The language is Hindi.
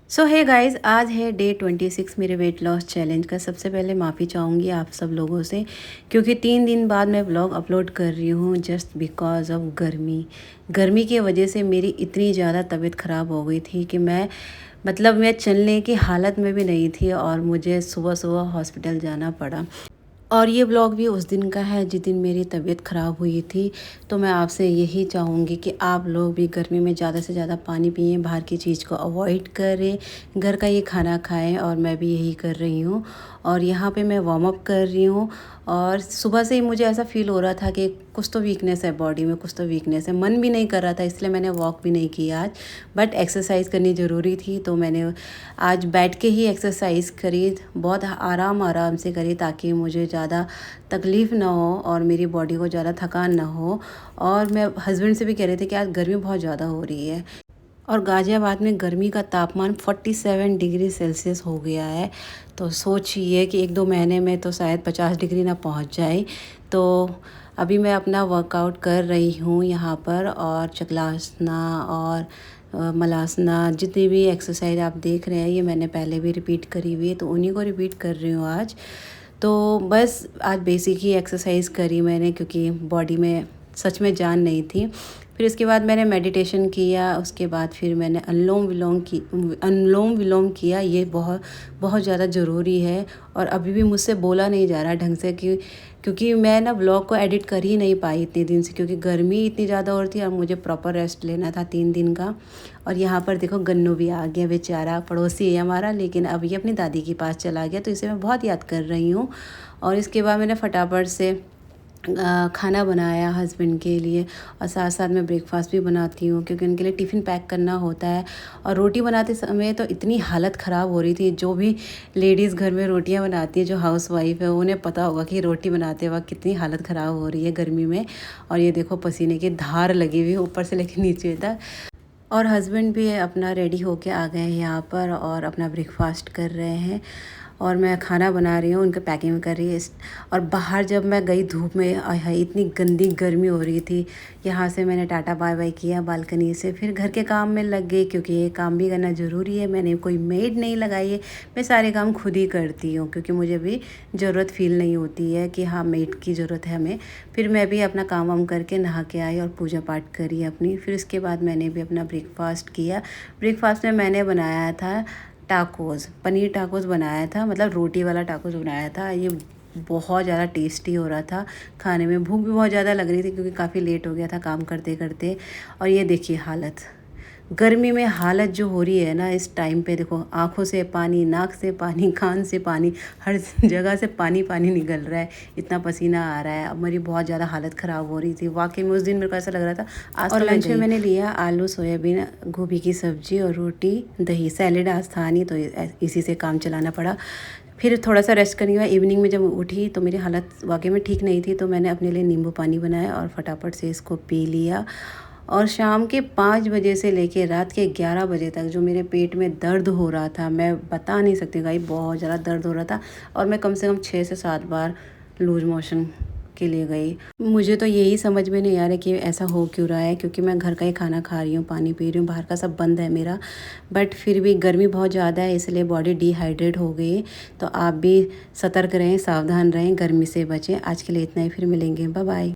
सो हे गाइस, आज है डे 26 मेरे वेट लॉस चैलेंज का। सबसे पहले माफ़ी चाहूँगी आप सब लोगों से, क्योंकि 3 दिन बाद मैं व्लॉग अपलोड कर रही हूँ जस्ट बिकॉज ऑफ गर्मी की वजह से मेरी इतनी ज़्यादा तबीयत ख़राब हो गई थी कि मैं चलने की हालत में भी नहीं थी और मुझे सुबह सुबह हॉस्पिटल जाना पड़ा। और ये ब्लॉग भी उस दिन का है जिस दिन मेरी तबीयत ख़राब हुई थी। तो मैं आपसे यही चाहूँगी कि आप लोग भी गर्मी में ज़्यादा से ज़्यादा पानी पिएं, बाहर की चीज़ को अवॉइड करें, घर का ये खाना खाएं। और मैं भी यही कर रही हूँ। और यहाँ पे मैं वार्म अप कर रही हूँ। और सुबह से ही मुझे ऐसा फ़ील हो रहा था कि कुछ तो वीकनेस है बॉडी में, कुछ तो वीकनेस है। मन भी नहीं कर रहा था, इसलिए मैंने वॉक भी नहीं किया आज। बट एक्सरसाइज करनी ज़रूरी थी, तो मैंने आज बैठ के ही एक्सरसाइज करी, बहुत आराम से करी, ताकि मुझे ज़्यादा तकलीफ़ ना हो और मेरी बॉडी को ज़्यादा थकान ना हो। और मैं हस्बैंड से भी कह रहे थे कि आज गर्मी बहुत ज़्यादा हो रही है। और गाज़ियाबाद में गर्मी का तापमान 47 डिग्री सेल्सियस हो गया है। तो सोचिए कि 1-2 महीने में तो शायद 50 डिग्री ना पहुंच जाए। तो अभी मैं अपना वर्कआउट कर रही हूँ यहाँ पर, और चक्रासना और मलासना, जितनी भी एक्सरसाइज आप देख रहे हैं ये मैंने पहले भी रिपीट करी हुई है, तो उन्हीं को रिपीट कर रही हूँ आज। तो बस आज बेसिक ही एक्सरसाइज करी मैंने, क्योंकि बॉडी में सच में जान नहीं थी। फिर इसके बाद मैंने मेडिटेशन किया, उसके बाद फिर मैंने अनुलोम विलोम किया। ये बहुत बहुत ज़्यादा ज़रूरी है। और अभी भी मुझसे बोला नहीं जा रहा ढंग से, क्योंकि मैं ना ब्लॉग को एडिट कर ही नहीं पाई इतने दिन से, क्योंकि गर्मी इतनी ज़्यादा हो रही थी और मुझे प्रॉपर रेस्ट लेना था 3 दिन का। और यहाँ पर देखो गन्नू भी आ गया, बेचारा पड़ोसी है हमारा, लेकिन अब ये अपनी दादी के पास चला गया, तो इसे मैं बहुत याद कर रही हूँ। और इसके बाद मैंने फटाफट से खाना बनाया हस्बैंड के लिए, और साथ साथ मैं ब्रेकफास्ट भी बनाती हूँ, क्योंकि उनके लिए टिफ़िन पैक करना होता है। और रोटी बनाते समय तो इतनी हालत ख़राब हो रही थी। जो भी लेडीज़ घर में रोटियाँ बनाती है, जो हाउस वाइफ है, उन्हें पता होगा कि रोटी बनाते वक्त कितनी हालत ख़राब हो रही है गर्मी में। और ये देखो पसीने की धार लगी हुई है ऊपर से लेकर नीचे तक। और हस्बैंड भी अपना रेडी होके आ गए हैं यहाँ पर, और अपना ब्रेकफास्ट कर रहे हैं। और मैं खाना बना रही हूँ, उनका पैकिंग कर रही है। और बाहर जब मैं गई धूप में, आय हाय इतनी गंदी गर्मी हो रही थी। यहाँ से मैंने टाटा बाय बाय किया बालकनी से, फिर घर के काम में लग गई, क्योंकि ये काम भी करना ज़रूरी है। मैंने कोई मेड नहीं लगाई है, मैं सारे काम खुद ही करती हूँ, क्योंकि मुझे भी ज़रूरत फील नहीं होती है कि हाँ मेड की ज़रूरत है हमें। फिर मैं भी अपना काम वाम करके नहा के आई और पूजा पाठ करी अपनी। फिर उसके बाद मैंने भी अपना ब्रेकफास्ट किया। ब्रेकफास्ट में मैंने बनाया था टाकोस, पनीर टाकोस बनाया था, मतलब रोटी वाला टाकोस बनाया था। ये बहुत ज़्यादा टेस्टी हो रहा था खाने में। भूख भी बहुत ज़्यादा लग रही थी, क्योंकि काफ़ी लेट हो गया था काम करते करते। और ये देखिए हालत, गर्मी में हालत जो हो रही है ना इस टाइम पे, देखो आँखों से पानी, नाक से पानी, कान से पानी, हर जगह से पानी पानी निकल रहा है, इतना पसीना आ रहा है। अब मेरी बहुत ज़्यादा हालत ख़राब हो रही थी वाकई में। उस दिन मेरे को ऐसा लग रहा था आज। और लंच में मैंने लिया आलू सोयाबीन गोभी की सब्ज़ी और रोटी दही। सैलेड आज था नहीं, तो इसी से काम चलाना पड़ा। फिर थोड़ा सा रेस्ट करने के बाद इवनिंग में जब उठी तो मेरी हालत वाकई में ठीक नहीं थी, तो मैंने अपने लिए नींबू पानी बनाया और फटाफट से इसको पी लिया। और शाम के 5 बजे से लेके रात के 11 बजे तक जो मेरे पेट में दर्द हो रहा था, मैं बता नहीं सकती गाइस, बहुत ज़्यादा दर्द हो रहा था। और मैं कम से कम 6 से 7 बार लूज मोशन के लिए गई। मुझे तो यही समझ में नहीं आ रहा कि ऐसा हो क्यों रहा है, क्योंकि मैं घर का ही खाना खा रही हूँ, पानी पी रही हूँ, बाहर का सब बंद है मेरा। बट फिर भी गर्मी बहुत ज़्यादा है, इसलिए बॉडी डिहाइड्रेट हो गई। तो आप भी सतर्क रहें, सावधान रहें, गर्मी से बचें। आज के लिए इतना ही, फिर मिलेंगे, बाय बाय।